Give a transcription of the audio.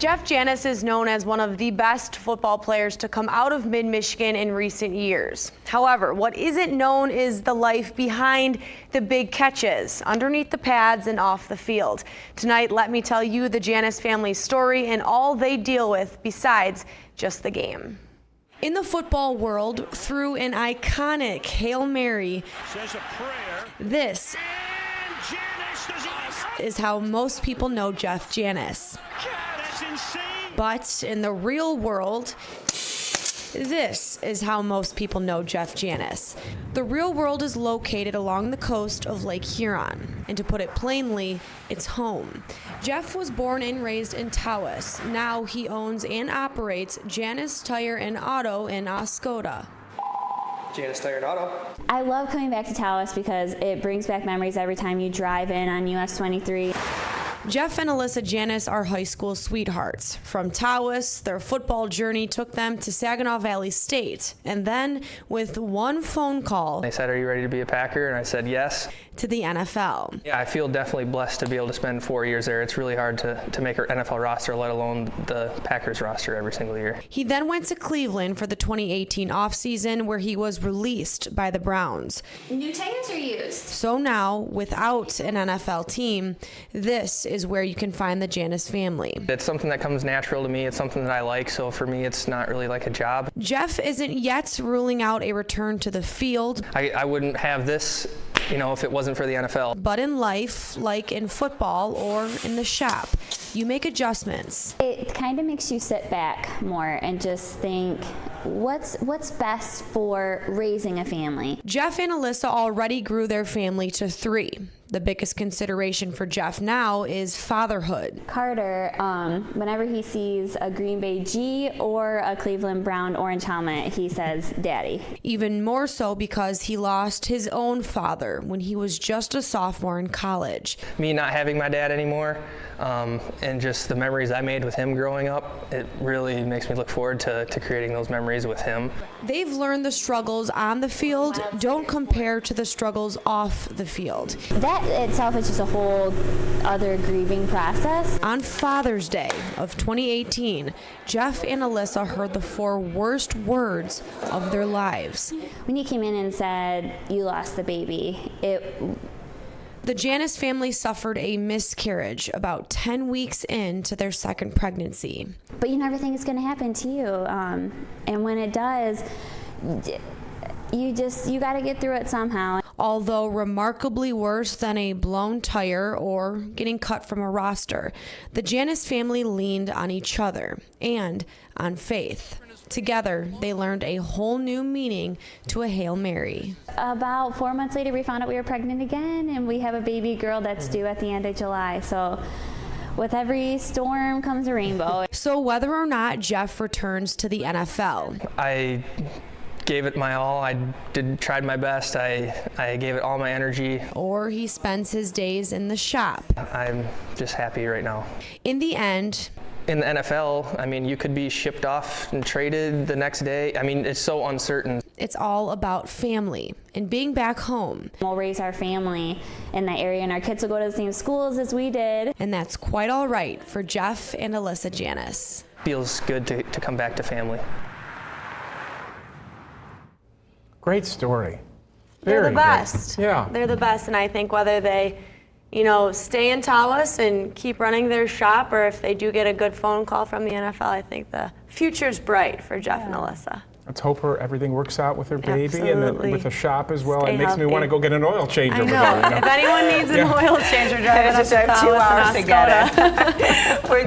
Jeff Janis is known as one of the best football players to come out of Mid-Michigan in recent years. However, what isn't known is the life behind the big catches, underneath the pads and off the field. Tonight, let me tell you the Janis family's story and all they deal with besides just the game. In the football world, through an iconic Hail Mary, this is how most people know Jeff Janis. But in the real world, this is how most people know Jeff Janis. The real world is located along the coast of Lake Huron, and to put it plainly, it's home. Jeff was born and raised in Tawas. Now he owns and operates Janis Tire and Auto in Oscoda. Janis Story and Auto. I love coming back to Tawas because it brings back memories every time you drive in on US 23. Jeff and Alyssa Janis are high school sweethearts. From Tawas, their football journey took them to Saginaw Valley State. And then, with one phone call, They said, "Are you ready to be a Packer?" And I said, "Yes." To the NFL. Yeah, I feel definitely blessed to be able to spend 4 years there. It's really hard to make our NFL roster, let alone the Packers roster every single year. He then went to Cleveland for the 2018 offseason, where he was released by the Browns. New tires are used. So now, without an NFL team, this is where you can find the Janis family. It's something that comes natural to me. It's something that I like, so for me it's not really like a job. Jeff isn't yet ruling out a return to the field. I wouldn't have this, if it wasn't for the NFL. But in life, like in football or in the shop, you make adjustments. It kind of makes you sit back more and just think, what's best for raising a family? Jeff and Alyssa already grew their family to 3. The biggest consideration for Jeff now is fatherhood. Carter, whenever he sees a Green Bay G or a Cleveland Brown orange helmet, he says, "Daddy." Even more so because he lost his own father when he was just a sophomore in college. Me not having my dad anymore, and just the memories I made with him growing up, it really makes me look forward to creating those memories with him. They've learned the struggles on the field don't compare to the struggles off the field. That itself is just a whole other grieving process. On Father's Day of 2018, Jeff and Alyssa heard the 4 worst words of their lives. When you came in and said, "You lost the baby," The Janis family suffered a miscarriage about 10 weeks into their second pregnancy. but you never think it's going to happen to you. And when it does, you got to get through it somehow. Although remarkably worse than a blown tire or getting cut from a roster, the Janis family leaned on each other and on faith. Together, they learned a whole new meaning to a Hail Mary. About 4 months later, we found out we were pregnant again, and we have a baby girl that's due at the end of July. So with every storm comes a rainbow. So whether or not Jeff returns to the NFL, I gave it my all. I tried my best. I gave it all my energy. or he spends his days in the shop, I'm just happy right now. in the end, In the NFL, you could be shipped off and traded the next day. It's so uncertain. it's all about family and being back home. We'll raise our family in that area, and our kids will go to the same schools as we did. And that's quite all right for Jeff and Alyssa Janis. Feels good to come back to family. Great story. They're Very the good. best. Yeah. They're the best, and I think whether they, stay in Tawas and keep running their shop, or if they do get a good phone call from the NFL, I think the future's bright for Jeff and Alyssa. Let's hope everything works out with her baby and Absolutely. then with the shop as well. Stay It makes me healthy. want to go get an oil change I over know. there. If anyone needs an Yeah. oil change, we're driving up Just to have 2 Tawas hours and to get Oscoda. it. We're